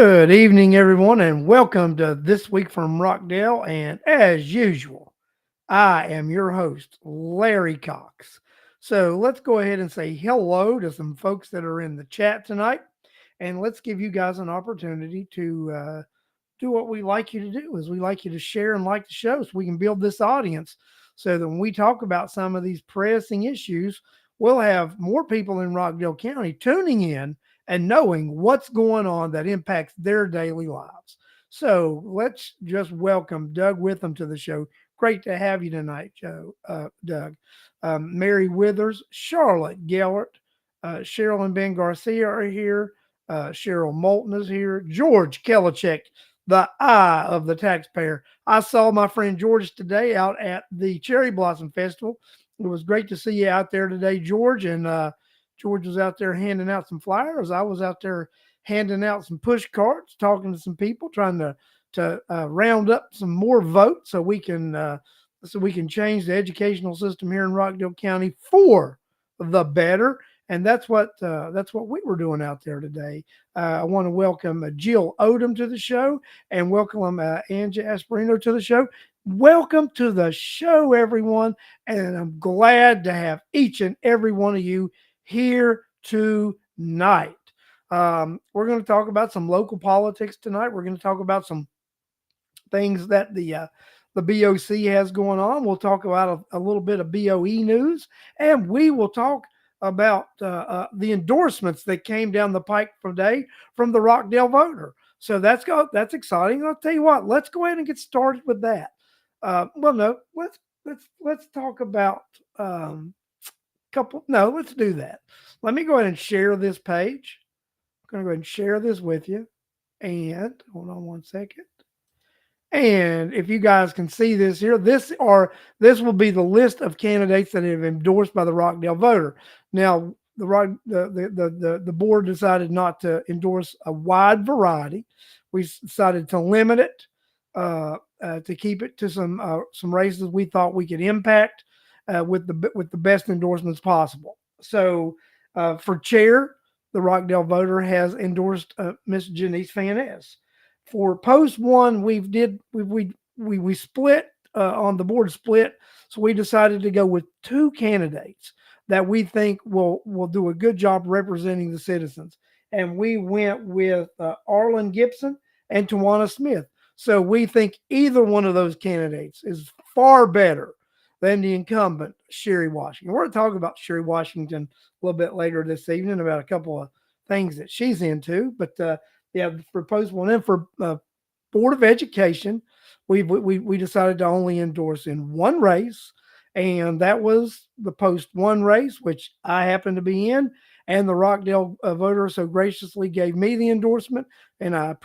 Good evening, everyone, and welcome to This Week from Rockdale. And as usual, I am your host, Larry Cox. So let's go ahead and say hello to some folks that are in the chat tonight, and let's give you guys an opportunity to do what we like you to do is we like you to share and like the show so we can build this audience so that when we talk about some of these pressing issues, we'll have more people in Rockdale County tuning in and knowing what's going on that impacts their daily lives. So let's just welcome Doug Witham to the show. Great to have you tonight, Doug. Mary Withers, Charlotte Gellert, Cheryl and Ben Garcia are here. Cheryl Moulton is here. George Kelichek, the eye of the taxpayer. I saw my friend George today out at the Cherry Blossom Festival. It was great to see you out there today, George. And George was out there handing out some flyers. I was out there handing out some push carts, talking to some people, trying to round up some more votes so we can change the educational system here in Rockdale County for the better. And that's what we were doing out there today. I want to welcome Jill Odom to the show and welcome Angie Asperino to the show. Welcome to the show, everyone. And I'm glad to have each and every one of you here tonight. We're going to talk about some local politics tonight. We're going to talk about some things that the BOC has going on. We'll talk about a little bit of BOE news, and we will talk about the endorsements that came down the pike today from the Rockdale voter. So that's exciting. I'll tell you what. Let's go ahead and get started with that. Well, no, let's talk about couple. No, let's do that. Let me go ahead and share this page. I'm going to go ahead and share this with you. And hold on one second. And if you guys can see this here, this will be the list of candidates that have endorsed by the Rockdale voter. Now, the board decided not to endorse a wide variety. We decided to limit it to keep it to some races we thought we could impact with the best endorsements possible. So for chair, the Rockdale voter has endorsed Miss Janice Van Ness. For post one, we split on the board split, so we decided to go with two candidates that we think will do a good job representing the citizens, and we went with Arlen Gibson and Tawana Smith. So we think either one of those candidates is far better than the incumbent Sherry Washington. We're going to talk about Sherry Washington a little bit later this evening about a couple of things that she's into, but. Yeah, for post one and for Board of Education, we decided to only endorse in one race, and that was the post one race, which I happened to be in, and the Rockdale voter so graciously gave me the endorsement, and I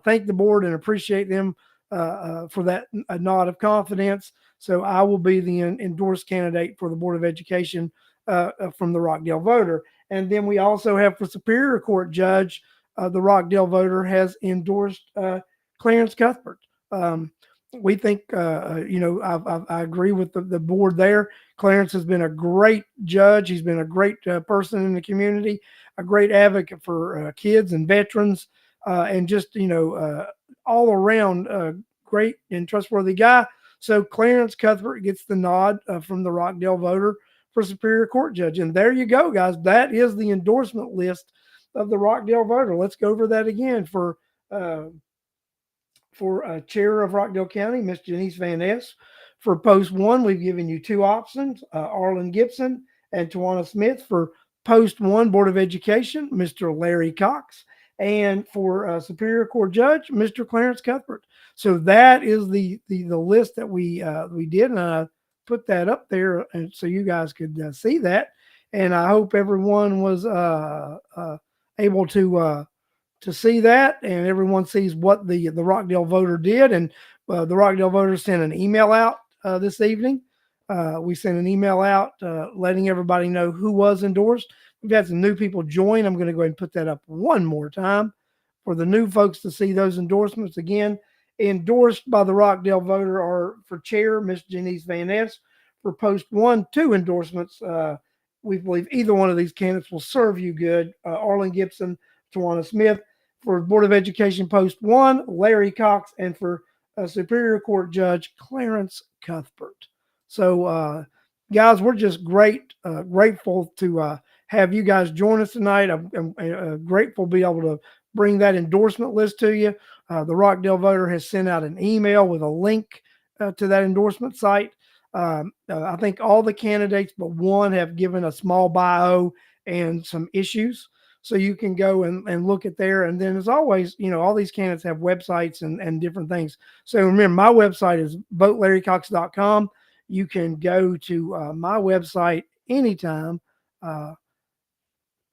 thank the board and appreciate them for that nod of confidence. So I will be the endorsed candidate for the Board of Education from the Rockdale voter, and then we also have for Superior Court judge. The Rockdale voter has endorsed Clarence Cuthbert. We think, I agree with the board there. Clarence has been a great judge. He's been a great person in the community, a great advocate for kids and veterans, and just, all around great and trustworthy guy. So Clarence Cuthbert gets the nod from the Rockdale voter for Superior Court judge. And there you go, guys. That is the endorsement list of the Rockdale voter. Let's go over that again. For chair of Rockdale County, Miss Janice Van Ness. For post one, we've given you two options, Arlen Gibson and Tawana Smith. For post one, Board of Education, Mr. Larry Cox. And for Superior Court Judge, Mr. Clarence Cuthbert. So that is the list that we did, and I put that up there and so you guys could see that. And I hope everyone was able to see that, and everyone sees what the Rockdale voter did. And the Rockdale voter sent an email out this evening. We sent an email out letting everybody know who was endorsed. We've had some new people join. I'm going to go ahead and put that up one more time for the new folks to see those endorsements. Again, endorsed by the Rockdale voter are for chair, Miss Janice Van Ness. For post one, two endorsements. We believe either one of these candidates will serve you good. Arlen Gibson, Tawana Smith. for Board of Education Post 1, Larry Cox, and for Superior Court Judge Clarence Cuthbert. So, guys, we're just grateful to have you guys join us tonight. I'm grateful to be able to bring that endorsement list to you. The Rockdale Voter has sent out an email with a link to that endorsement site. I think all the candidates but one have given a small bio and some issues. So you can go and look at there. And then as always, all these candidates have websites and different things. So remember, my website is votelarrycox.com. You can go to my website anytime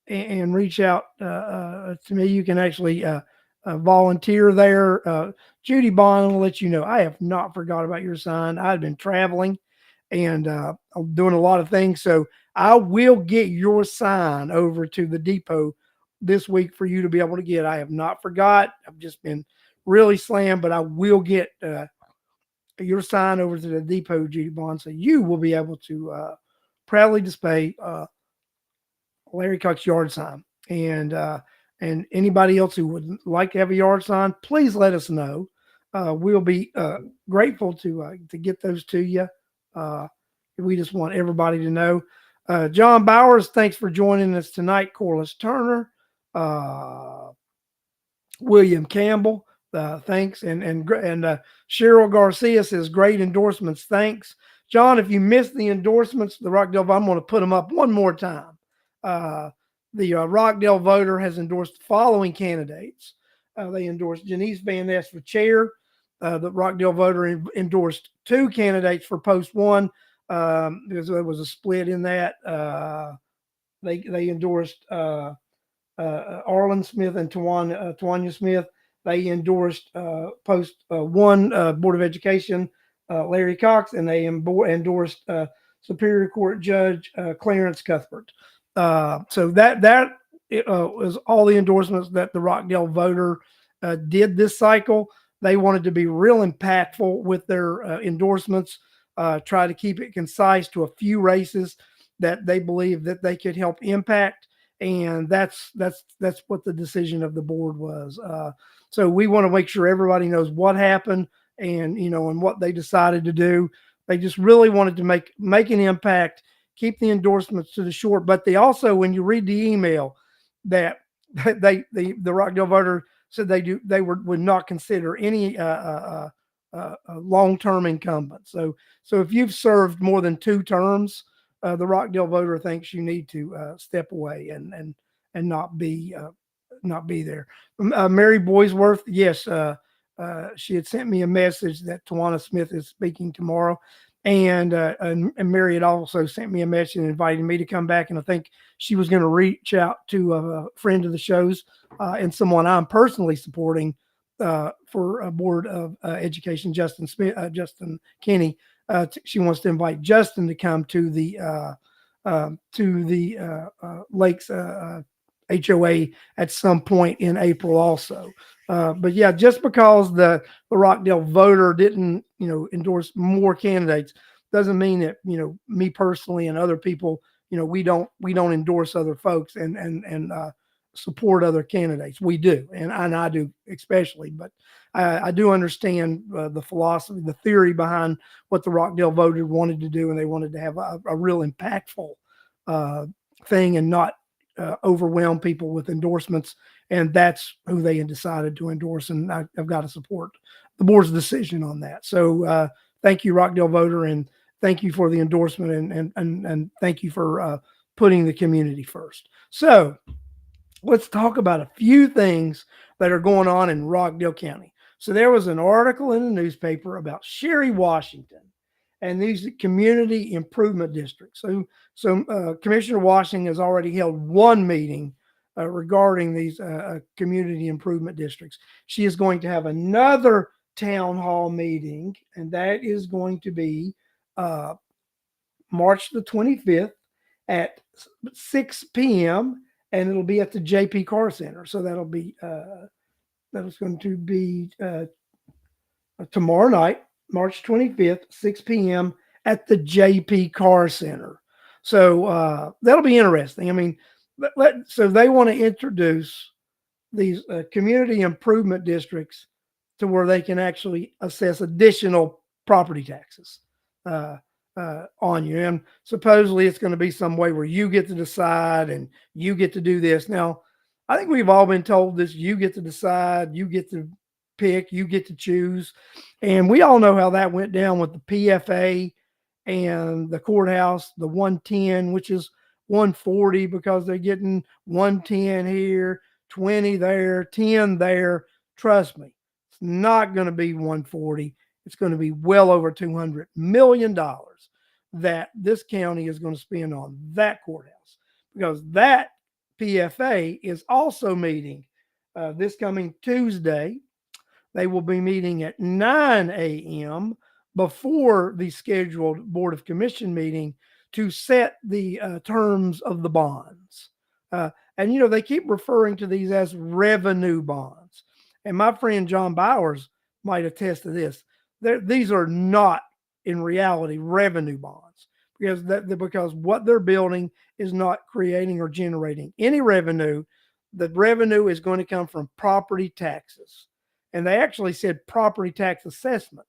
and reach out to me. You can actually volunteer there. Judy Bond will let you know I have not forgot about your sign. I've been traveling and I'm doing a lot of things. So I will get your sign over to the depot this week for you to be able to get. I have not forgot. I've just been really slammed, but I will get your sign over to the depot, Judy Bond, so you will be able to proudly display Larry Cox yard sign. And anybody else who would like to have a yard sign, please let us know. We'll be grateful to get those to you. We just want everybody to know. John Bowers, thanks for joining us tonight. Corliss Turner, William Campbell, thanks, and Cheryl Garcia says great endorsements. Thanks, John. If you missed the endorsements, the Rockdale, I'm going to put them up one more time. The Rockdale Voter has endorsed the following candidates. They endorsed Janice Van Ness for chair. The Rockdale Voter endorsed two candidates for post 1 because there was a split in that. They endorsed Arlen Smith and Tawanya Smith. They endorsed post 1 Board of Education Larry Cox, and they endorsed Superior Court Judge Clarence Cuthbert. So that was all the endorsements that the Rockdale Voter did this cycle. They wanted to be real impactful with their endorsements, try to keep it concise to a few races that they believe that they could help impact. And that's what the decision of the board was. So we want to make sure everybody knows what happened and what they decided to do. They just really wanted to make an impact, keep the endorsements to the short. But they also, when you read the email, that the Rockdale Voter said they would not consider any long-term incumbent. So if you've served more than 2 terms, the Rockdale Voter thinks you need to step away and not be there. Mary Boysworth, yes, she had sent me a message that Tawana Smith is speaking tomorrow, and Mary had also sent me a message and invited me to come back, and I think she was going to reach out to a friend of the show's and someone I'm personally supporting for a Board of Education, Justin Kinney. She wants to invite Justin to come to the Lakes HOA at some point in April also. But yeah, just because the Rockdale Voter didn't, endorse more candidates doesn't mean that, me personally and other people, we don't endorse other folks and support other candidates. We do. And I do especially, but I do understand the philosophy, the theory behind what the Rockdale Voter wanted to do. And they wanted to have a real impactful thing and not overwhelm people with endorsements. And that's who they had decided to endorse. And I've got to support the board's decision on that. So thank you, Rockdale Voter, and thank you for the endorsement and thank you for putting the community first. So let's talk about a few things that are going on in Rockdale County. So there was an article in the newspaper about Sherry Washington and these community improvement districts. So Commissioner Washington has already held one meeting regarding these community improvement districts. She is going to have another town hall meeting, and that is going to be March the 25th at 6 p.m. and it'll be at the JP Carr Center. So that'll be that is going to be tomorrow night, March 25th, 6 p.m. at the JP Carr Center. So that'll be interesting. I mean, so they want to introduce these community improvement districts to where they can actually assess additional property taxes uh, on you. And supposedly it's going to be some way where you get to decide and you get to do this. Now, I think we've all been told this: you get to decide, you get to pick, you get to choose. And we all know how that went down with the PFA and the courthouse, the 110, which is 140 because they're getting 110 here, 20 there, 10 there. Trust me, it's not going to be 140. It's going to be well over $200 million that this county is going to spend on that courthouse, because that PFA is also meeting this coming Tuesday. They will be meeting at 9 a.m. before the scheduled Board of Commission meeting to set the terms of the bonds. And, they keep referring to these as revenue bonds. And my friend John Bowers might attest to this. These are not, in reality, revenue bonds, because what they're building is not creating or generating any revenue. The revenue is going to come from property taxes. And they actually said property tax assessment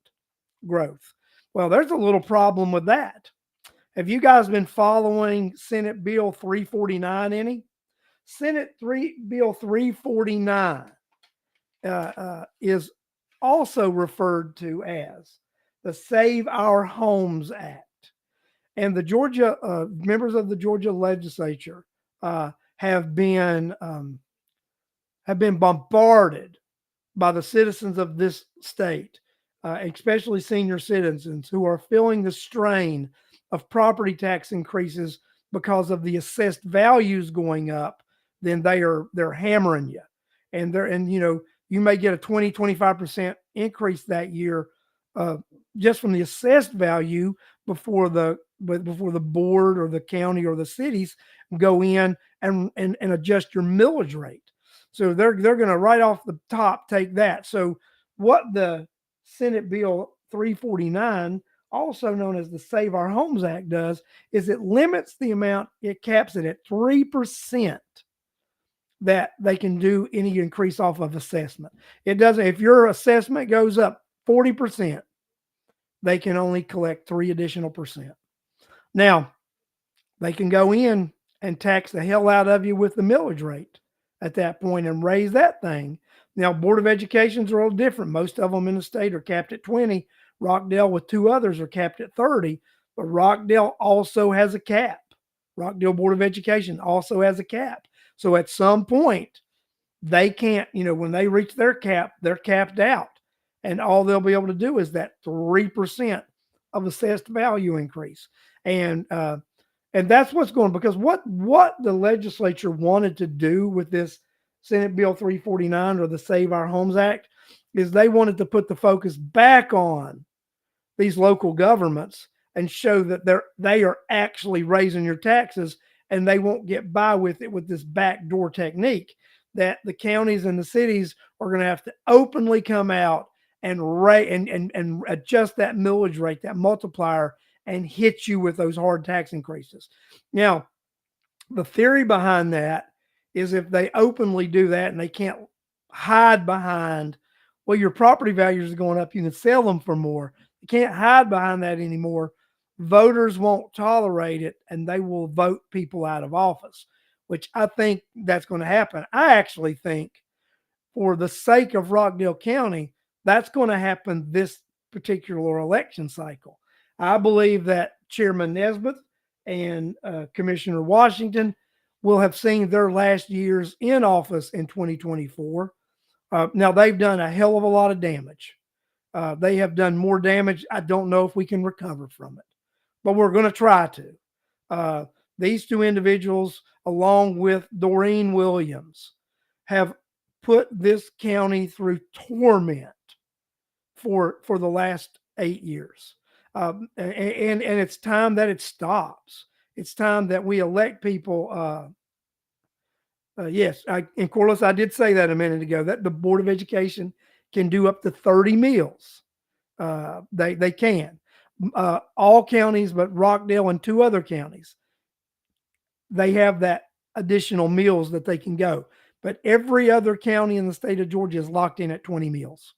growth. Well, there's a little problem with that. Have you guys been following Senate Bill 349 any? Bill 349 is also referred to as the Save Our Homes Act. And the Georgia members of the Georgia legislature have been bombarded by the citizens of this state, especially senior citizens who are feeling the strain of property tax increases because of the assessed values going up. Then they're hammering you, and you may get a 20-25% increase that year just from the assessed value before the board or the county or the cities go in and adjust your millage rate. So they're going to right off the top take that. So what the Senate Bill 349, also known as the Save Our Homes Act, does is it limits the amount, it caps it at 3% that they can do any increase off of assessment. It doesn't, if your assessment goes up 40%, they can only collect 3 additional percent. Now, they can go in and tax the hell out of you with the millage rate at that point and raise that thing. Now, Board of Educations are a little different. Most of them in the state are capped at 20. Rockdale with 2 others are capped at 30. But Rockdale also has a cap. Rockdale Board of Education also has a cap. So at some point, they can't, when they reach their cap, they're capped out. And all they'll be able to do is that 3% of assessed value increase. And that's what's going, because what the legislature wanted to do with this Senate Bill 349 or the Save Our Homes Act is they wanted to put the focus back on these local governments and show that they are actually raising your taxes, and they won't get by with it with this backdoor technique that the counties and the cities are going to have to openly come out and adjust that millage rate, that multiplier, and hit you with those hard tax increases. Now, the theory behind that is if they openly do that and they can't hide behind, well, your property values are going up, you can sell them for more. You can't hide behind that anymore. Voters won't tolerate it, and they will vote people out of office, which I think that's going to happen. I actually think, for the sake of Rockdale County, that's going to happen this particular election cycle. I believe that Chairman Nesbitt and Commissioner Washington will have seen their last years in office in 2024. Now, they've done a hell of a lot of damage. They have done more damage. I don't know if we can recover from it, but we're going to try to. These 2 individuals, along with Doreen Williams, have put this county through torment for the last 8 years. And it's time that it stops. It's time that we elect people. Yes, and Corliss, I did say that a minute ago, that the Board of Education can do up to 30 meals. They can. All counties but Rockdale and 2 other counties, they have that additional meals that they can go. but every other county in the state of Georgia is locked in at 20 mills.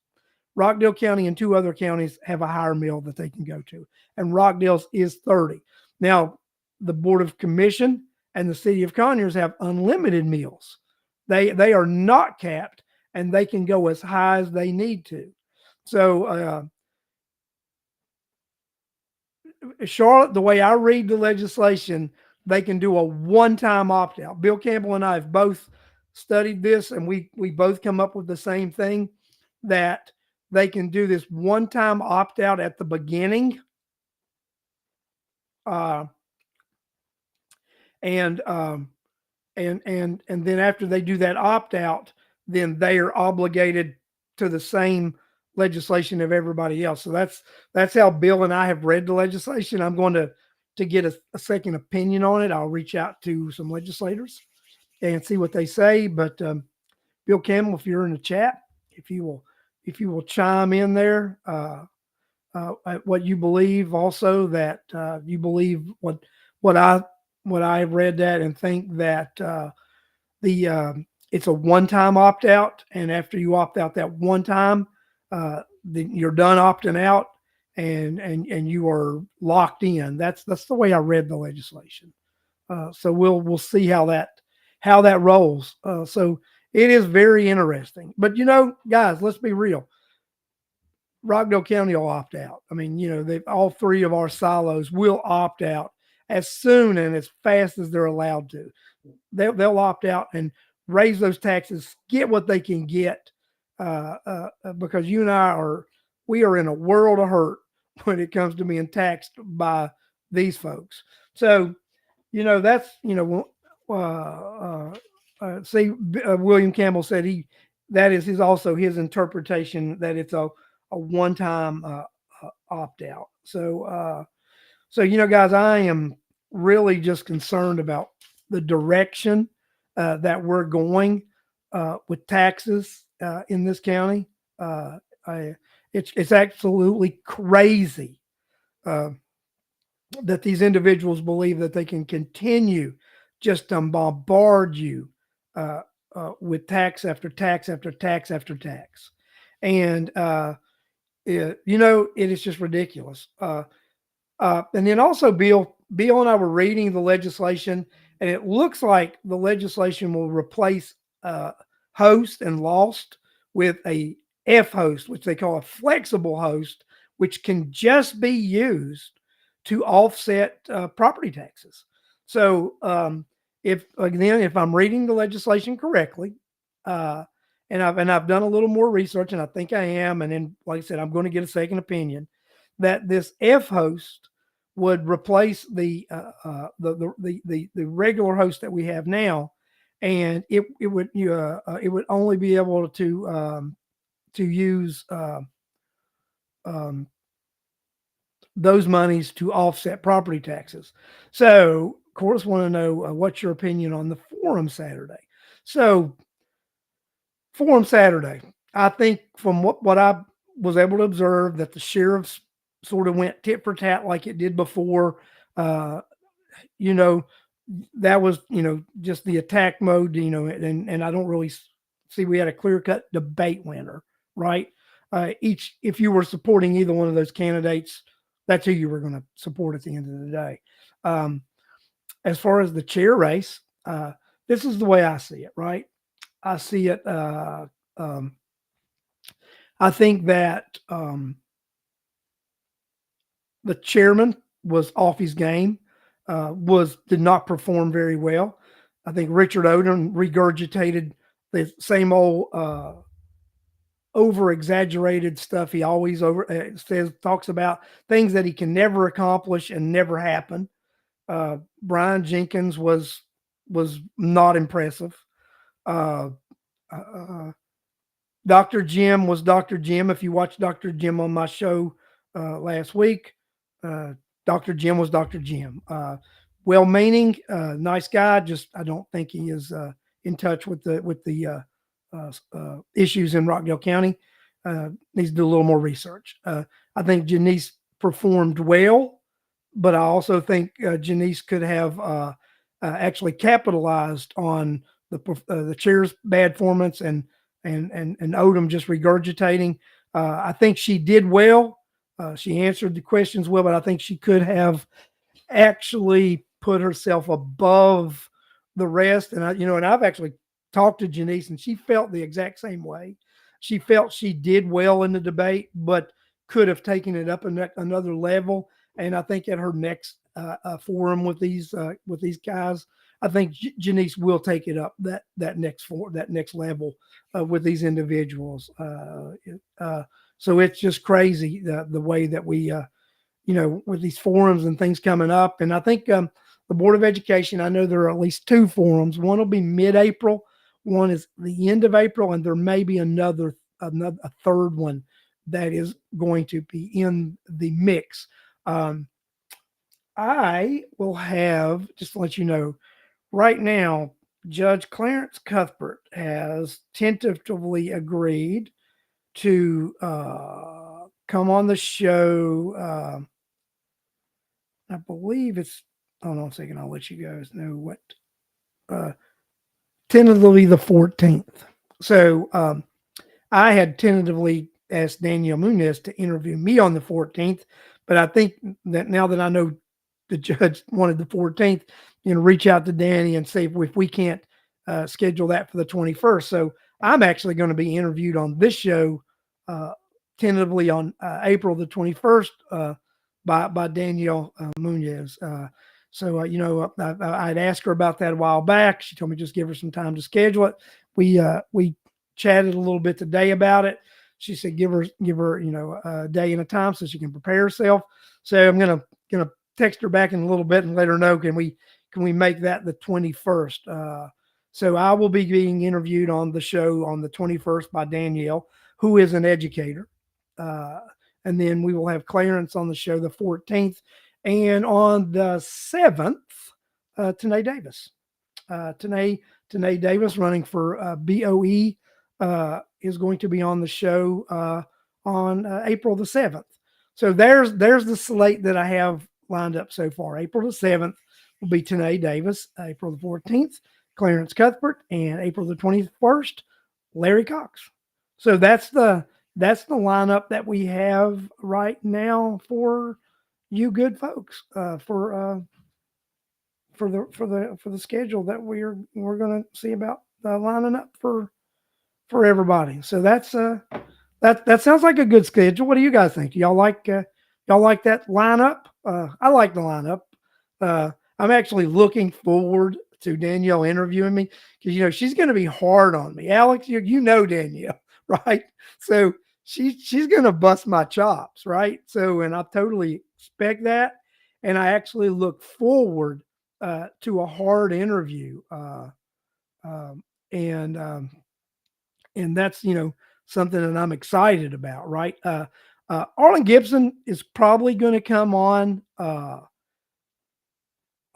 Rockdale County and two other counties have a higher mill that they can go to, and Rockdale's is 30. Now, the Board of Commission and the City of Conyers have unlimited mills. They are not capped, and they can go as high as they need to. So, Charlotte, the way I read the legislation, they can do a one-time opt-out. Bill Campbell and I have both studied this, and we both come up with the same thing, that they can do this one-time opt-out at the beginning, uh, and and then after they do that opt-out, then they are obligated to the same legislation of everybody else. So that's how Bill and I have read the legislation. I'm going to get a second opinion on it. I'll reach out to some legislators and see what they say. But Bill Campbell, if you're in the chat, if you will chime in there, what you believe, also that you believe what I what I read that and think that it's a one-time opt-out, and after you opt out that one time, you're done opting out, and you are locked in. That's the way I read the legislation. So we'll see how that rolls. So it is very interesting. But guys, let's be real. Rockdale County will opt out. I mean, they all three of our silos will opt out as soon and as fast as they're allowed to. They'll opt out and raise those taxes, get what they can get, because you and we are in a world of hurt when it comes to being taxed by these folks. So, that's see, William Campbell said that is also his interpretation, that it's a one-time opt out. So guys, I am really just concerned about the direction that we're going with taxes in this county. It's absolutely crazy that these individuals believe that they can continue just to bombard you with tax after tax after tax after tax, and it is just ridiculous. And then also, Bill and I were reading the legislation, and it looks like the legislation will replace host and lost with a F host, which they call a flexible host, which can just be used to offset property taxes. So if I'm reading the legislation correctly, and I've done a little more research, and I think I am, and then, like I said, I'm going to get a second opinion, that this F host would replace the regular host that we have now, and it would only be able to use those monies to offset property taxes. So, of course, want to know what's your opinion on the forum Saturday. So, forum Saturday, I think from what I was able to observe, that the sheriffs sort of went tit for tat like it did before. That was, just the attack mode, and I don't really see we had a clear cut debate winner, right? If you were supporting either one of those candidates, that's who you were going to support at the end of the day. As far as the chair race, this is the way I see it, right? I see it. I think that the chairman was off his game, did not perform very well. I think Richard Odom regurgitated the same old over exaggerated stuff. He always talks about things that he can never accomplish and never happen. Brian Jenkins was not impressive. Dr. Jim was Dr. Jim. If you watched Dr. Jim on my show last week, Dr. Jim was Dr. Jim. Well-meaning, nice guy. Just I don't think he is in touch with the issues in Rockdale County. Needs to do a little more research. I think Janice performed well, but I also think Janice could have actually capitalized on the chair's bad performance and Odom just regurgitating. I think she did well. She answered the questions well, but I think she could have actually put herself above the rest. And and I've actually talked to Janice, and she felt the exact same way. She felt she did well in the debate, but could have taken it up another level. And I think at her next forum with these guys, I think Janice will take it up that next level with these individuals. So it's just crazy the way that we with these forums and things coming up. And I think the Board of Education, I know there are at least two forums. One will be mid-April, one is the end of April, and there may be another a third one that is going to be in the mix. I will have, just to let you know, right now, Judge Clarence Cuthbert has tentatively agreed to come on the show. I believe it's, hold on a second, I'll let you guys know what, uh, tentatively the 14th. So I had tentatively asked Danielle Munoz to interview me on the 14th, but I think that now that I know the judge wanted the 14th, reach out to Danny and see if we can't schedule that for the 21st. So I'm actually going to be interviewed on this show uh, tentatively on April the 21st by Danielle Munoz. I'd asked her about that a while back. She told me just give her some time to schedule it. We chatted a little bit today about it. She said give her a day and a time so she can prepare herself. So I'm gonna text her back in a little bit and let her know can we make that the 21st. So I will be being interviewed on the show on the 21st by Danielle, who is an educator. And then we will have Clarence on the show the 14th. And on the 7th, Tanae Davis. Tanae Davis, running for BOE, is going to be on the show on April the 7th. So there's the slate that I have lined up so far. April the 7th will be Tanae Davis. April the 14th, Clarence Cuthbert. And April the 21st, Larry Cox. So that's the lineup that we have right now for you good folks for the schedule that we're going to see about lining up for everybody. So that's that sounds like a good schedule. What do you guys think? Do y'all like that lineup? I like the lineup. I'm actually looking forward to Danielle interviewing me because she's going to be hard on me. Alex, you know Danielle, right? So she's going to bust my chops, right? So, and I totally expect that, and I actually look forward to a hard interview, um, and that's something that I'm excited about, right? Arlen Gibson is probably going to come on.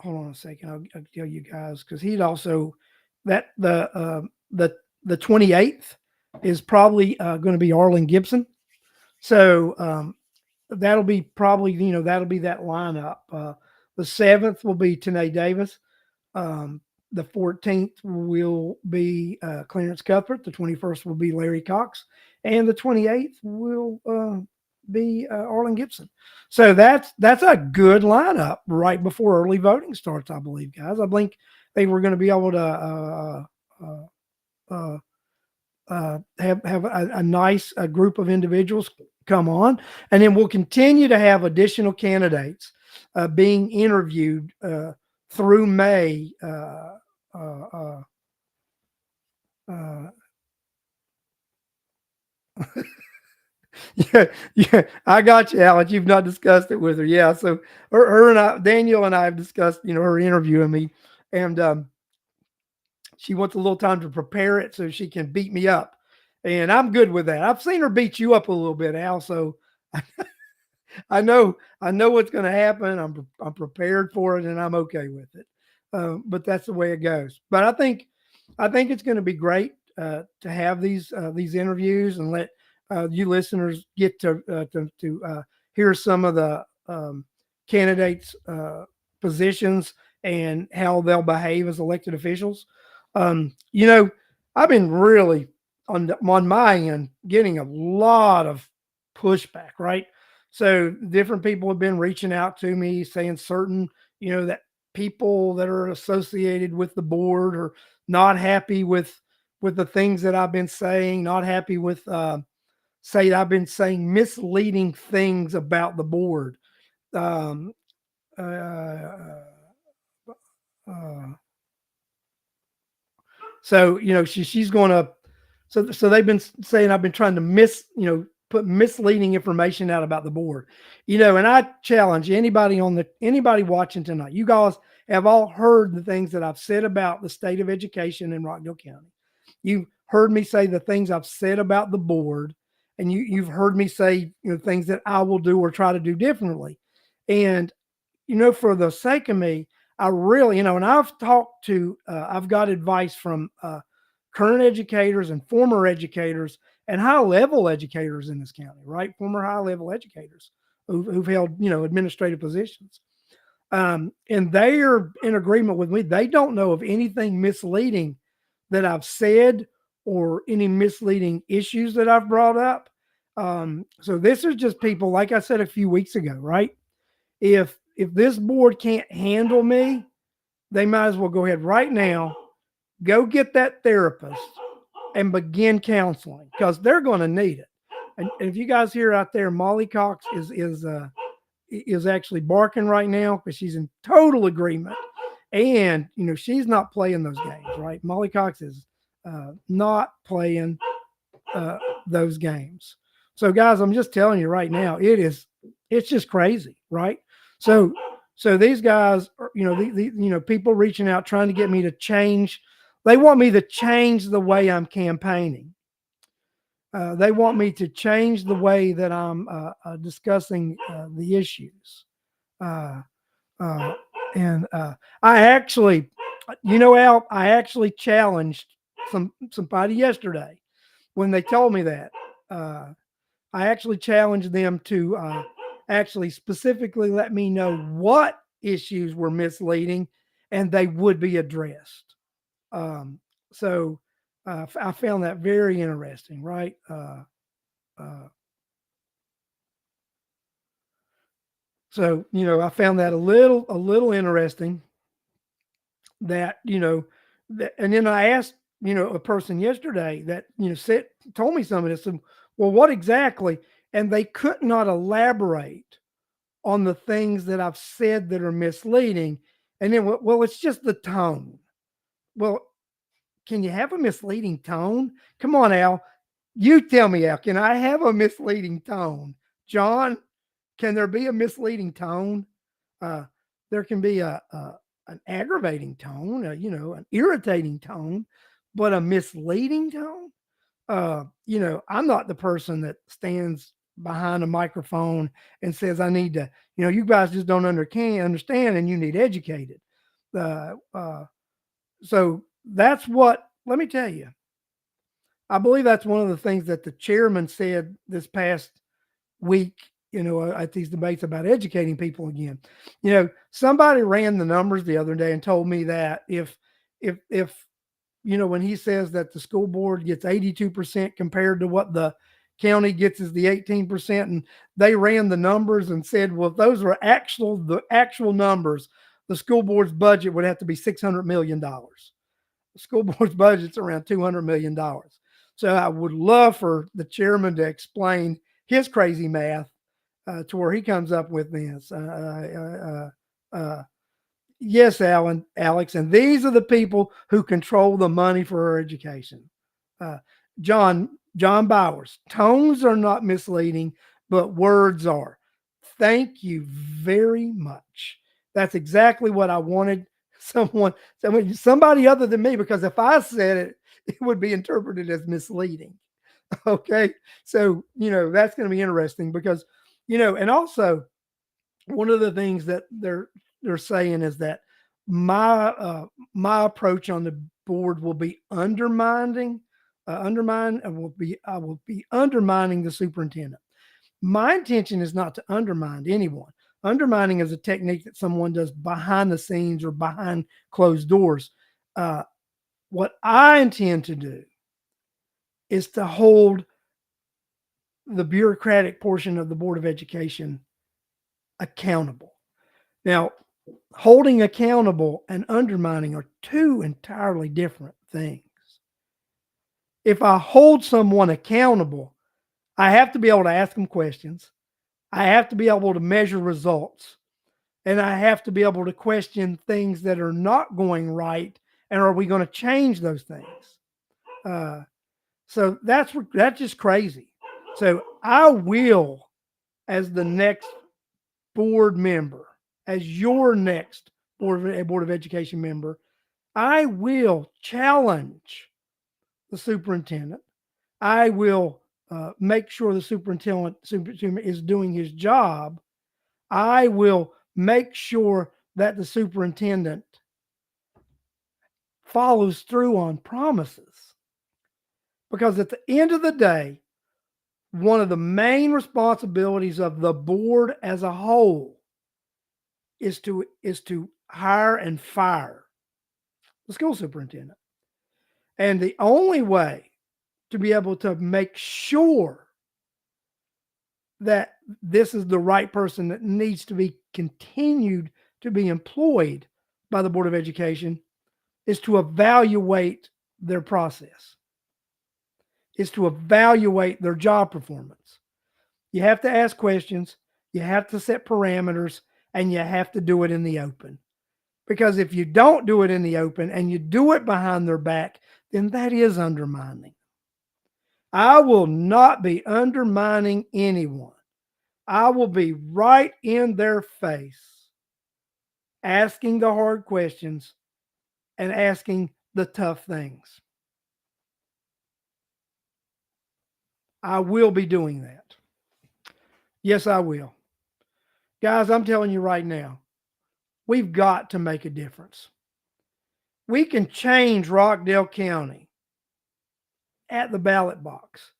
Hold on a second, I'll tell you guys because he'd also that the 28th is probably going to be Arlen Gibson. So that'll be probably that'll be that lineup. The 7th will be Tanae Davis. The 14th will be Clarence Cuthbert. The 21st will be Larry Cox, and the 28th will be Arlen Gibson. So that's a good lineup right before early voting starts, I believe, guys. I think they were going to be able to have a nice group of individuals come on, and then we'll continue to have additional candidates being interviewed through May. Yeah, I got you, Alex. You've not discussed it with her, yeah. So her and I, Daniel and I, have discussed, her interviewing me, and she wants a little time to prepare it so she can beat me up, and I'm good with that. I've seen her beat you up a little bit, Al. So I know what's going to happen. I'm prepared for it, and I'm okay with it. But that's the way it goes. But I think it's going to be great to have these interviews and let you listeners get to hear some of the candidates' positions and how they'll behave as elected officials. You know, I've been really on my end getting a lot of pushback, right? So different people have been reaching out to me saying certain, that people that are associated with the board are not happy with the things that I've been saying, not happy with say I've been saying misleading things about the board. Um, uh, uh, So, she's going to, so they've been saying I've been trying to put misleading information out about the board, and I challenge anybody watching tonight. You guys have all heard the things that I've said about the state of education in Rockdale County. You've heard me say the things I've said about the board, and you've heard me say, things that I will do or try to do differently. And for the sake of me, I really, and I've got advice from current educators and former educators and high level educators in this county, right? Former high level educators who've held, administrative positions. And they are in agreement with me. They don't know of anything misleading that I've said or any misleading issues that I've brought up. So this is just people, like I said a few weeks ago, right? If this board can't handle me, they might as well go ahead right now, go get that therapist and begin counseling because they're going to need it. And if you guys hear out there, Molly Cox is actually barking right now because she's in total agreement, and she's not playing those games, right? Molly Cox is not playing uh, those games. So, guys, I'm just telling you right now, it's just crazy, right? So, so these guys, people reaching out trying to get me to change. They want me to change the way I'm campaigning. They want me to change the way that I'm discussing the issues. Uh, uh, and I actually, Al, I actually challenged somebody yesterday when they told me that. Uh, I actually challenged them to actually specifically let me know what issues were misleading and they would be addressed. Um, so I found that very interesting, right? Uh, I found that a little interesting that, and then I asked, a person yesterday that, said, told me some of this. And, well, what exactly? And they could not elaborate on the things that I've said that are misleading. And then, well, it's just the tone. Well, can you have a misleading tone? Come on, Al. You tell me, Al, can I have a misleading tone? John, can there be a misleading tone? Uh, there can be an aggravating tone, an irritating tone, but a misleading tone. I'm not the person that stands behind a microphone and says, I need to, you guys just don't understand and you need educated. Uh, uh, so that's what, let me tell you, I believe that's one of the things that the chairman said this past week, at these debates about educating people again. Somebody ran the numbers the other day and told me that if when he says that the school board gets 82% compared to what the county gets is the 18%, and they ran the numbers and said, well, if those were the actual numbers, the school board's budget would have to be $600 million. The school board's budget's around $200 million. So I would love for the chairman to explain his crazy math to where he comes up with this. Yes, Alex, and these are the people who control the money for our education. Uh, John Bowers, tones are not misleading, but words are. Thank you very much. That's exactly what I wanted somebody other than me, because if I said it, it would be interpreted as misleading. Okay. So, that's going to be interesting because, and also one of the things that they're saying is that my approach on the board will be I will be undermining the superintendent. My intention is not to undermine anyone. Undermining is a technique that someone does behind the scenes or behind closed doors. Uh, What I intend to do is to hold the bureaucratic portion of the Board of Education accountable. Now, holding accountable and undermining are two entirely different things. If I hold someone accountable, I have to be able to ask them questions. I have to be able to measure results. And I have to be able to question things that are not going right. And are we going to change those things? Uh, so that's just crazy. So I will, as the next board member, as your next board of education member, I will challenge the superintendent. I will make sure the superintendent is doing his job. I will make sure that the superintendent follows through on promises. Because at the end of the day, one of the main responsibilities of the board as a whole is to hire and fire the school superintendent. And the only way to be able to make sure that this is the right person that needs to be continued to be employed by the Board of Education is to evaluate their process, is to evaluate their job performance. You have to ask questions, you have to set parameters, and you have to do it in the open. Because if you don't do it in the open and you do it behind their back, then that is undermining. I will not be undermining anyone. I will be right in their face, asking the hard questions and asking the tough things. I will be doing that. Yes, I will. Guys, I'm telling you right now, we've got to make a difference. We can change Rockdale County at the ballot box.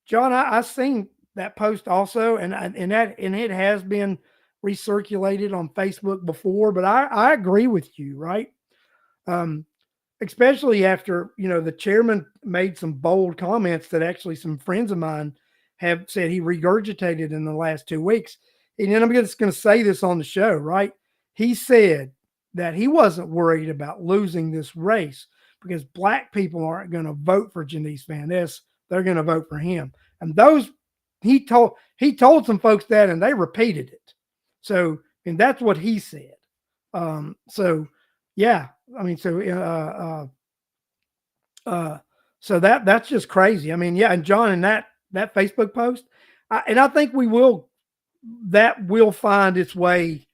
John, I seen that post also, and it has been recirculated on Facebook before, but I agree with you, right? Um, especially after the chairman made some bold comments that actually some friends of mine have said he regurgitated in the last 2 weeks. And then I'm just going to say this on the show, right? He said that he wasn't worried about losing this race because black people aren't going to vote for Janice Van Ness. They're going to vote for him. And those he told some folks that, and they repeated it. So, and that's what he said. So yeah, I mean, uh, so that's just crazy. I mean, yeah, and John, in that Facebook post, I think that will find its way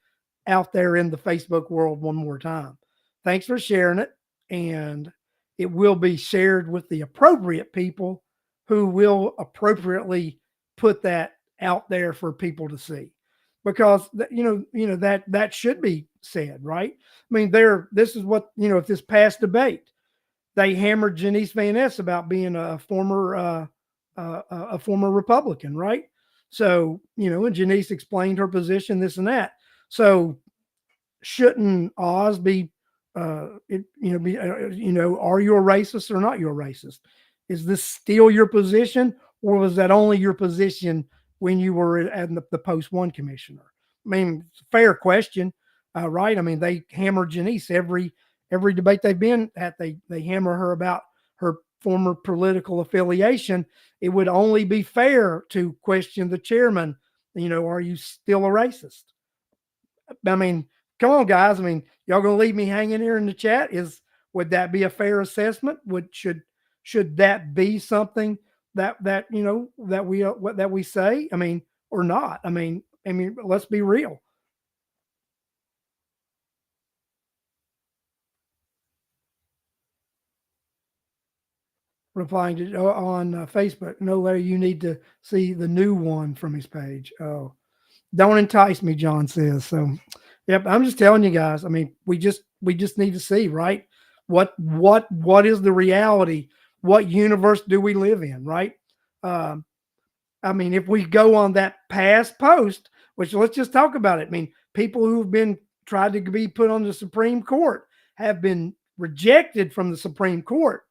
out there in the Facebook world one more time. Thanks for sharing it, and it will be shared with the appropriate people who will appropriately put that out there for people to see, because that should be said, right? I mean, this is what if this past debate they hammered Janice Van Ness about being a former Republican, right? So and Janice explained her position, this and that. So shouldn't Oz be, are you a racist or not? You're a racist. Is this still your position, or was that only your position when you were at the Post One commissioner? I mean, fair question, right? I mean, they hammer Janice every debate they've been at. They hammer her about her former political affiliation. It would only be fair to question the chairman. Are you still a racist? I mean, come on, guys. I mean, y'all gonna leave me hanging here in the chat? Would that be a fair assessment? Should that be something that we say? I mean, or not? I mean, let's be real. Replying to on Facebook, no, Larry, you need to see the new one from his page. Oh, don't entice me, John says. So, yep, I'm just telling you guys. I mean, we just need to see, right? What is the reality? What universe do we live in, right? Um, I mean, if we go on that past post, which let's just talk about it. I mean, people who've been tried to be put on the Supreme Court have been rejected from the Supreme Court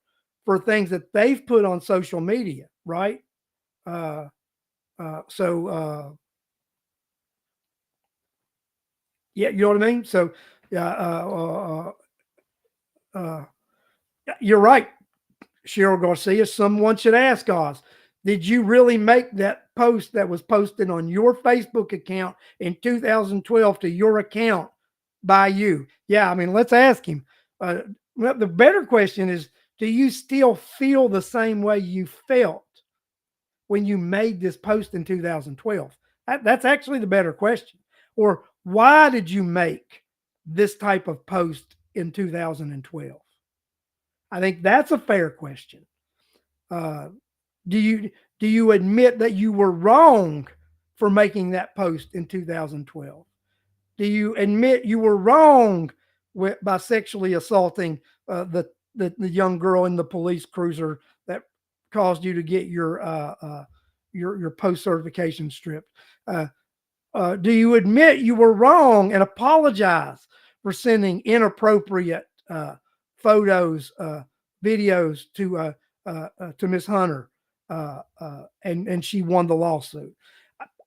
for things that they've put on social media, right? Uh, so yeah, you know what I mean. So yeah, uh, you're right, Cheryl Garcia. Someone should ask Oz, did you really make that post that was posted on your Facebook account in 2012 to your account by you? Yeah, I mean, let's ask him. Well, the better question is, do you still feel the same way you felt when you made this post in 2012? That's actually the better question. Or why did you make this type of post in 2012? I think that's a fair question. Uh, do you admit that you were wrong for making that post in 2012? Do you admit you were wrong by sexually assaulting the young girl in the police cruiser that caused you to get your post certification stripped? Do you admit you were wrong and apologize for sending inappropriate photos, videos to Miss Hunter, and she won the lawsuit?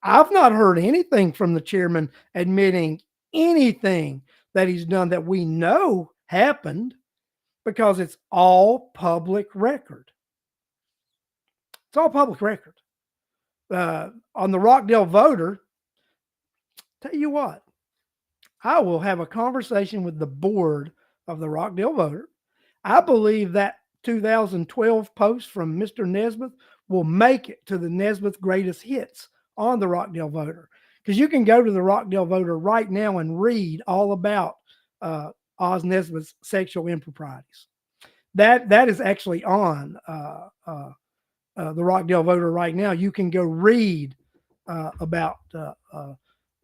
I've not heard anything from the chairman admitting anything that he's done that we know happened, because it's all public record. It's all public record. On the Rockdale Voter, tell you what, I will have a conversation with the board of the Rockdale Voter. I believe that 2012 post from Mr. Nesmith will make it to the Nesmith greatest hits on the Rockdale Voter, because you can go to the Rockdale Voter right now and read all about Oz Nesmith's sexual improprieties. That is actually on the Rockdale Voter right now. You can go read about the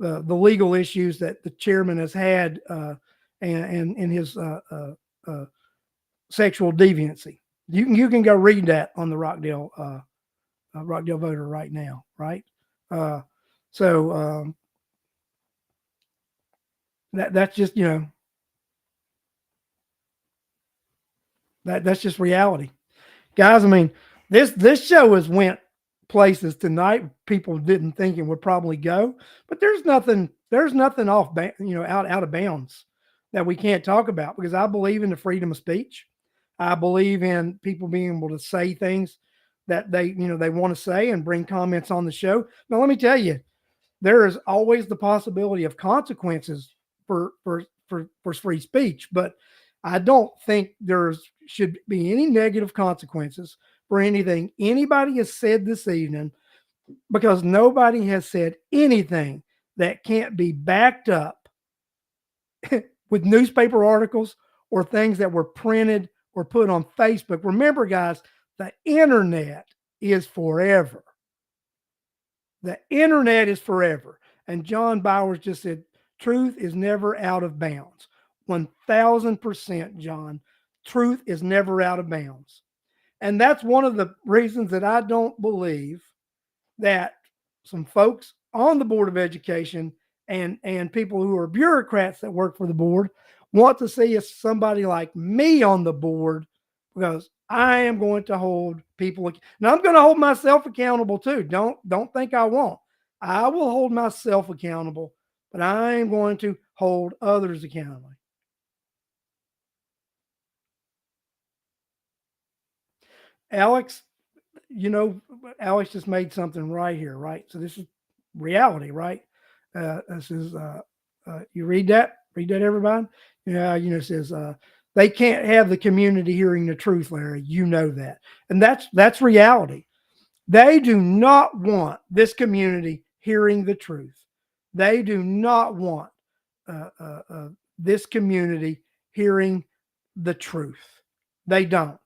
legal issues that the chairman has had and his sexual deviancy. You can go read that on the Rockdale Voter right now, right? Uh, so that's just that's just reality, guys. I mean, this show has went places tonight people didn't think it would probably go, but there's nothing off out of bounds that we can't talk about, because I believe in the freedom of speech. I believe in people being able to say things that they want to say and bring comments on the show. Now, let me tell you, there is always the possibility of consequences for free speech, but I don't think there's should be any negative consequences for anything anybody has said this evening, because nobody has said anything that can't be backed up with newspaper articles or things that were printed or put on Facebook. Remember, guys, the internet is forever. The internet is forever. And John Bowers just said, truth is never out of bounds. 1000%, John. Truth is never out of bounds. And that's one of the reasons that I don't believe that some folks on the Board of Education and people who are bureaucrats that work for the board want to see somebody like me on the board, because I am going to hold people. Now, I'm going to hold myself accountable too. Don't think I won't. I will hold myself accountable, but I am going to hold others accountable. Alex, Alex just made something right here, right? So this is reality, right? This is you read that, everybody. Yeah, it says they can't have the community hearing the truth, Larry. You know that, and that's reality. They do not want this community hearing the truth. They do not want this community hearing the truth. They don't.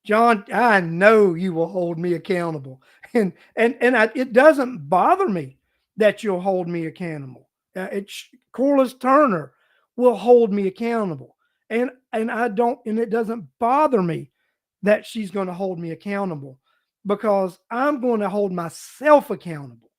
John, I know you will hold me accountable, and it doesn't bother me that you'll hold me accountable. Corliss Turner will hold me accountable, and I don't, and it doesn't bother me that she's going to hold me accountable, because I'm going to hold myself accountable.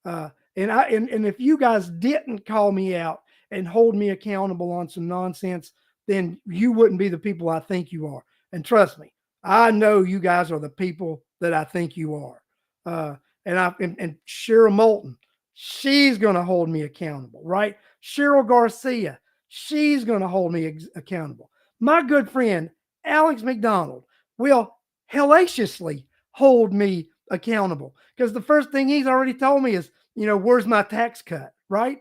And if you guys didn't call me out and hold me accountable on some nonsense, then you wouldn't be the people I think you are. And trust me, I know you guys are the people that I think you are. Uh, and Cheryl Moulton, she's going to hold me accountable, right? Cheryl Garcia, she's going to hold me accountable. My good friend Alex McDonald will hellaciously hold me accountable because the first thing he's already told me is, where's my tax cut, right?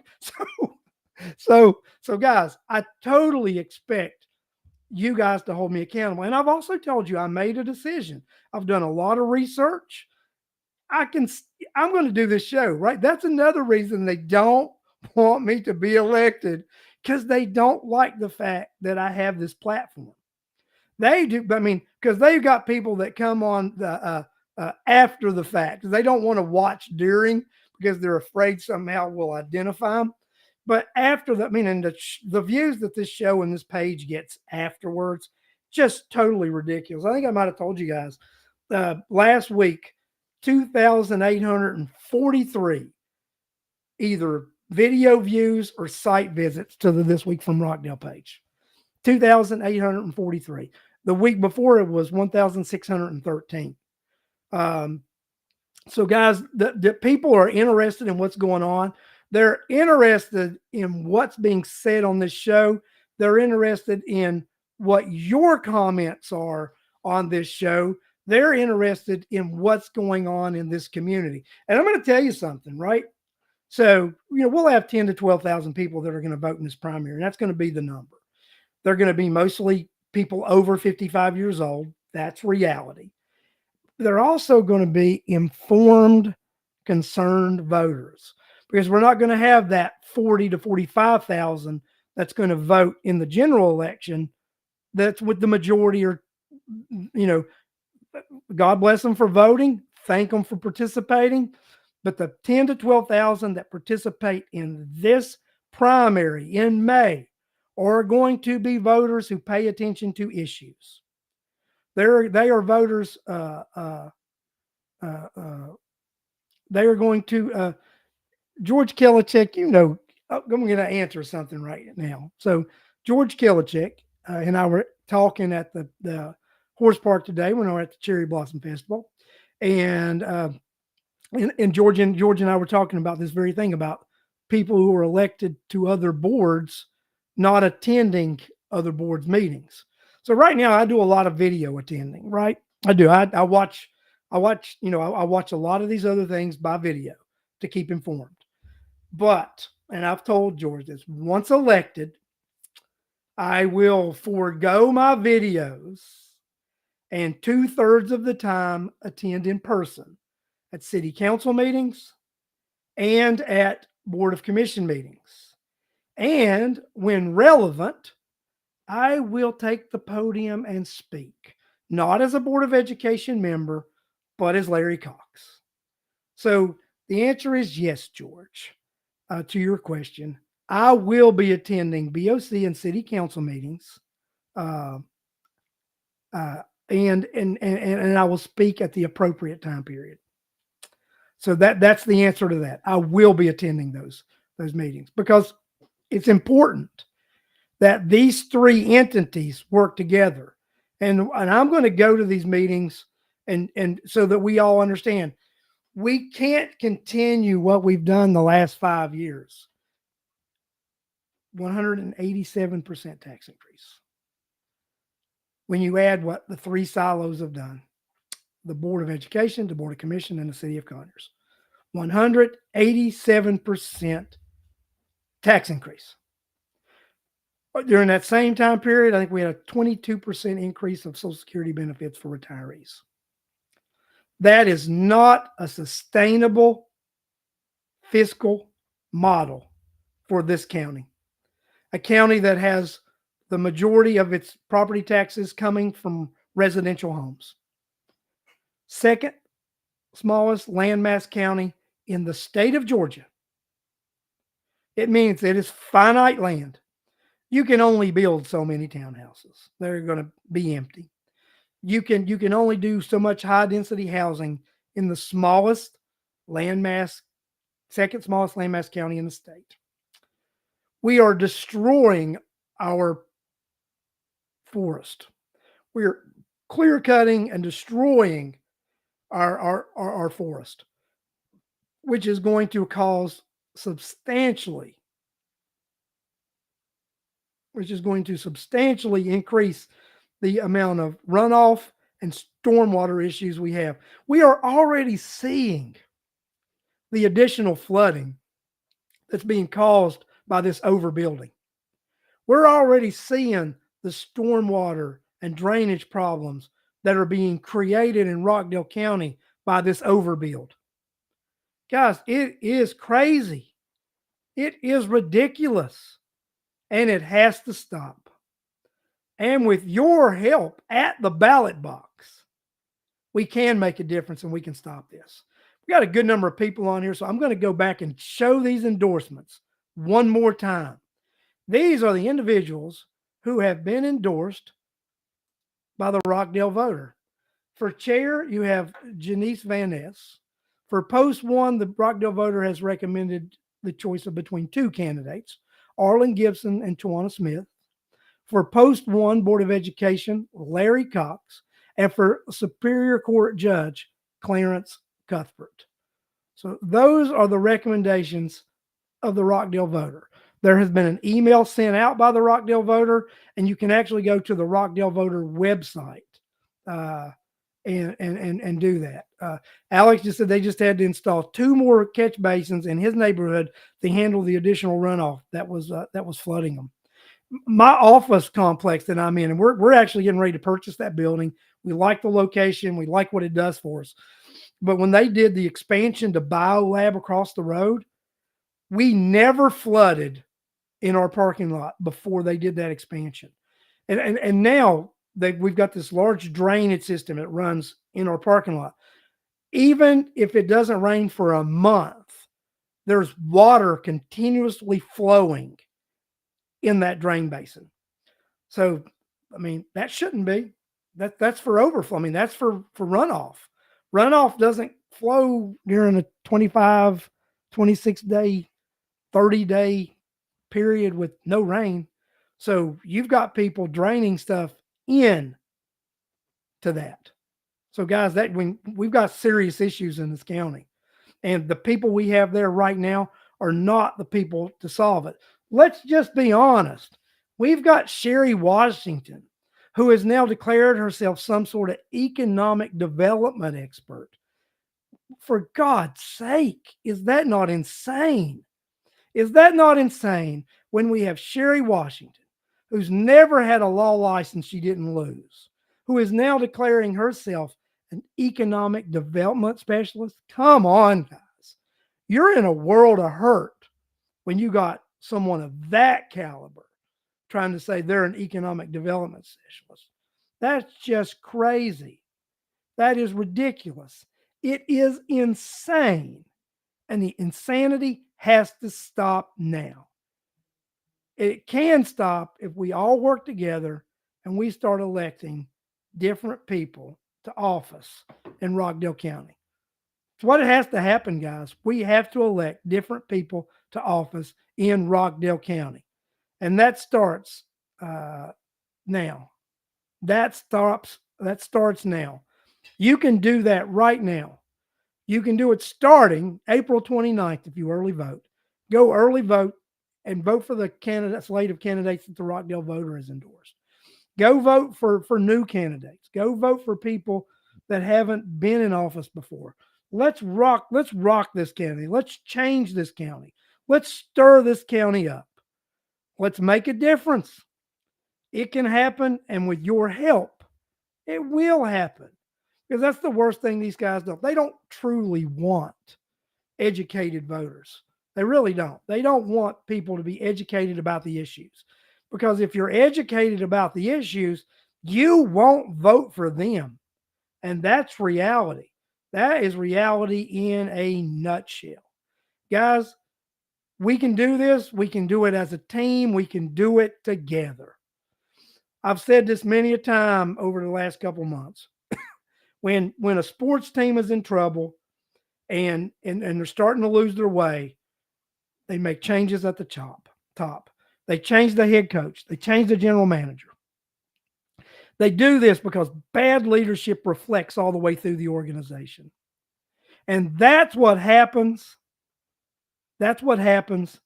So guys, I totally expect you guys to hold me accountable. And I've also told you I made a decision. I've done a lot of research. I can I'm going to do this show, right? That's another reason they don't want me to be elected, because they don't like the fact that I have this platform. They do, I mean, because they've got people that come on the after the fact. They don't want to watch during because they're afraid somehow we'll identify them. But after that, I mean, and the views that this show and this page gets afterwards, just totally ridiculous. I think I might have told you guys last week, 2,843 either video views or site visits to the This Week from Rockdale page. 2,843. The week before it was 1,613. So guys, the people are interested in what's going on. They're interested in what's being said on this show. They're interested in what your comments are on this show. They're interested in what's going on in this community. And I'm going to tell you something, right? So, we'll have 10 to 12,000 people that are going to vote in this primary, and that's going to be the number. They're going to be mostly people over 55 years old. That's reality. They're also going to be informed, concerned voters, because we're not going to have that 40 to 45,000 that's going to vote in the general election. That's with the majority, or, God bless them for voting. Thank them for participating. But the 10 to 12,000 that participate in this primary in May are going to be voters who pay attention to issues. They are voters. They are going to George Kilichek. I'm going to answer something right now. So George Kilichek and I were talking at the horse park today when we were at the Cherry Blossom Festival, and George and I were talking about this very thing about people who are elected to other boards not attending other boards meetings. So right now I do a lot of video attending, right? I do. I watch, I watch a lot of these other things by video to keep informed. But, and I've told George this, once elected, I will forego my videos and 2/3 of the time attend in person at city council meetings and at board of commission meetings. And when relevant, I will take the podium and speak, not as a Board of Education member, but as Larry Cox. So the answer is yes, George, to your question. I will be attending BOC and city council meetings, and I will speak at the appropriate time period. So that's the answer to that. I will be attending those meetings because it's important that these three entities work together. And I'm going to go to these meetings and so that we all understand we can't continue what we've done the last 5 years. 187% tax increase. When you add what the three silos have done, the Board of Education, the Board of Commission, and the City of Conyers, 187% tax increase. During that same time period, I think we had a 22% increase of Social Security benefits for retirees. That is not a sustainable fiscal model for this county. A county that has the majority of its property taxes coming from residential homes. Second smallest landmass county in the state of Georgia. It means it is finite land. You can only build so many townhouses. They're going to be empty. You can only do so much high density housing in the smallest landmass, second smallest landmass county in the state. We are destroying our forest. We are clear cutting and destroying our forest, which is going to cause substantially, which is going to substantially increase the amount of runoff and stormwater issues we have. We are already seeing the additional flooding that's being caused by this overbuilding. We're already seeing the stormwater and drainage problems that are being created in Rockdale County by this overbuild. Guys, it is crazy. It is ridiculous. And it has to stop. And with your help at the ballot box, we can make a difference and we can stop this. We got a good number of people on here, so I'm going to go back and show these endorsements one more time. These are the individuals who have been endorsed by the Rockdale voter. For chair, you have Janice Van Ness. For post one, the Rockdale voter has recommended the choice of between two candidates, Arlen Gibson and Tawana Smith. For post one, Board of Education, Larry Cox. And for Superior Court Judge, Clarence Cuthbert. So those are the recommendations of the Rockdale voter. There has been an email sent out by the Rockdale voter, and you can actually go to the Rockdale voter website and do that. Alex just said they just had to install 2 more catch basins in his neighborhood to handle the additional runoff that was flooding them. My office complex that I'm in, and we're actually getting ready to purchase that building. We like the location. We like what it does for us. But when they did the expansion to BioLab across the road, we never flooded in our parking lot before they did that expansion. And now that we've got this large drainage system that runs in our parking lot. Even if it doesn't rain for a month, there's water continuously flowing in that drain basin. So, I mean, that shouldn't be. That's for overflow. I mean, that's for runoff. Runoff doesn't flow during a 25, 26 day, 30-day period with no rain. So you've got people draining stuff in to that. So guys, that when we've got serious issues in this county, and the people we have there right now are not the people to solve it. Let's just be honest. We've got Sherry Washington, who has now declared herself some sort of economic development expert. For God's sake, is that not insane? Is that not insane when we have Sherry Washington, who's never had a law license she didn't lose, who is now declaring herself an economic development specialist? Come on, guys. You're in a world of hurt when you got someone of that caliber trying to say they're an economic development specialist. That's just crazy. That is ridiculous. It is insane. And the insanity has to stop now. It can stop if we all work together and we start electing different people to office in Rockdale County. It's what it has to happen, guys. We have to elect different people to office in Rockdale County. And that starts now. That starts now. You can do that right now. You can do it starting April 29th if you early vote. Go early vote and vote for the slate of candidates that the Rockdale voter has endorsed. Go vote for new candidates. Go vote for people that haven't been in office before. Let's rock this county. Let's change this county. Let's stir this county up. Let's make a difference. It can happen, and with your help, it will happen. Because that's the worst thing these guys do. They don't truly want educated voters. They really don't. They don't want people to be educated about the issues. Because if you're educated about the issues, you won't vote for them. And that's reality. That is reality in a nutshell. Guys, we can do this. We can do it as a team. We can do it together. I've said this many a time over the last couple months. When a sports team is in trouble and they're starting to lose their way, they make changes at the top. top. They change the head coach. They change the general manager. They do this because bad leadership reflects all the way through the organization. And that's what happens. That's what happens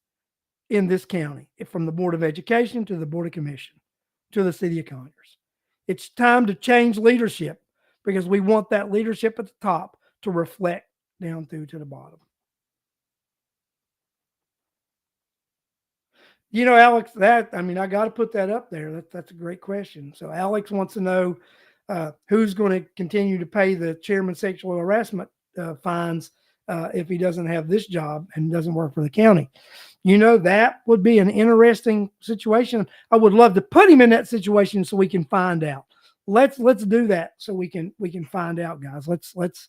in this county, from the Board of Education to the Board of Commission to the City of Conyers. It's time to change leadership because we want that leadership at the top to reflect down through to the bottom. Alex, I got to put that up there. That's a great question. So Alex wants to know who's going to continue to pay the chairman sexual harassment fines if he doesn't have this job and doesn't work for the county. That would be an interesting situation. I would love to put him in that situation so we can find out. Let's do that so we can find out, guys. Let's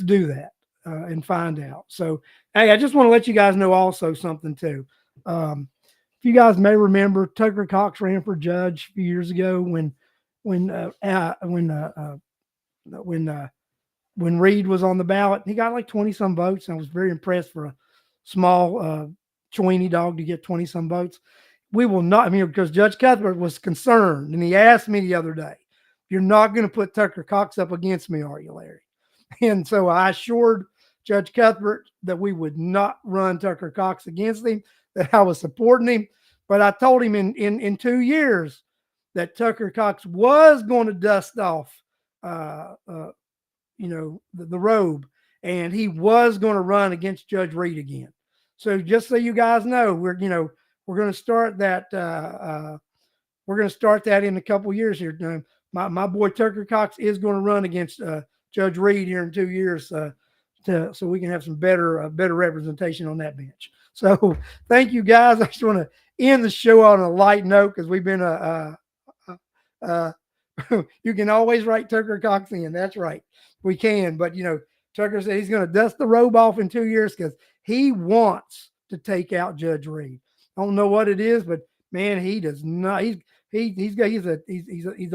do that and find out. So, hey, I just want to let you guys know also something too. If you guys may remember, Tucker Cox ran for judge a few years ago when Reed was on the ballot. He got like 20 some votes, and I was very impressed for a small Chewini dog to get 20 some votes. We will not, because Judge Cuthbert was concerned, and he asked me the other day, "You're not going to put Tucker Cox up against me, are you, Larry?" And so I assured Judge Cuthbert that we would not run Tucker Cox against him, that I was supporting him. But I told him in 2 years that Tucker Cox was going to dust off, the robe, and he was going to run against Judge Reed again. So just so you guys know, we're going to start that. We're going to start that in a couple years here. My boy Tucker Cox is going to run against Judge Reed here in 2 years, so we can have some better representation on that bench. So thank you, guys. I just want to end the show on a light note because we've been you can always write Tucker Cox in. That's right, we can. But Tucker said he's going to dust the robe off in 2 years because he wants to take out Judge Reed. I don't know what it is, but man, he does not. He's a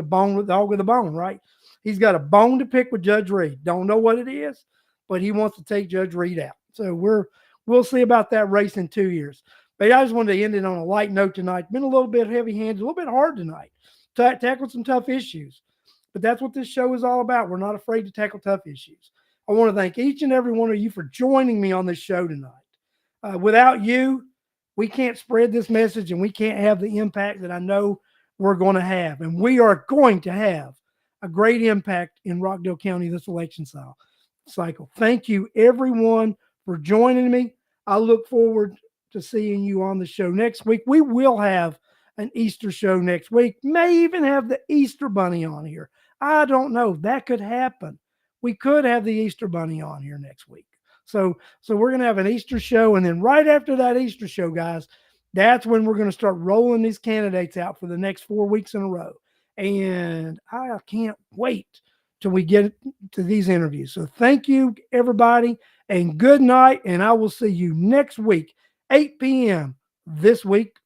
dog with a bone, right? He's got a bone to pick with Judge Reed. Don't know what it is, but he wants to take Judge Reed out. So we'll see about that race in 2 years. But I just wanted to end it on a light note tonight. Been a little bit heavy-handed, a little bit hard tonight. Tackled some tough issues. But that's what this show is all about. We're not afraid to tackle tough issues. I want to thank each and every one of you for joining me on this show tonight. Without you, we can't spread this message, and we can't have the impact that I know we're going to have. And we are going to have a great impact in Rockdale County this election cycle. Thank you, everyone, for joining me. I look forward to seeing you on the show next week. We will have an Easter show next week. May even have the Easter Bunny on here. I don't know. That could happen. We could have the Easter Bunny on here next week. So we're going to have an Easter show. And then right after that Easter show, guys, that's when we're going to start rolling these candidates out for the next 4 weeks in a row. And I can't wait till we get to these interviews. So thank you, everybody, and good night. And I will see you next week, 8 p.m. this week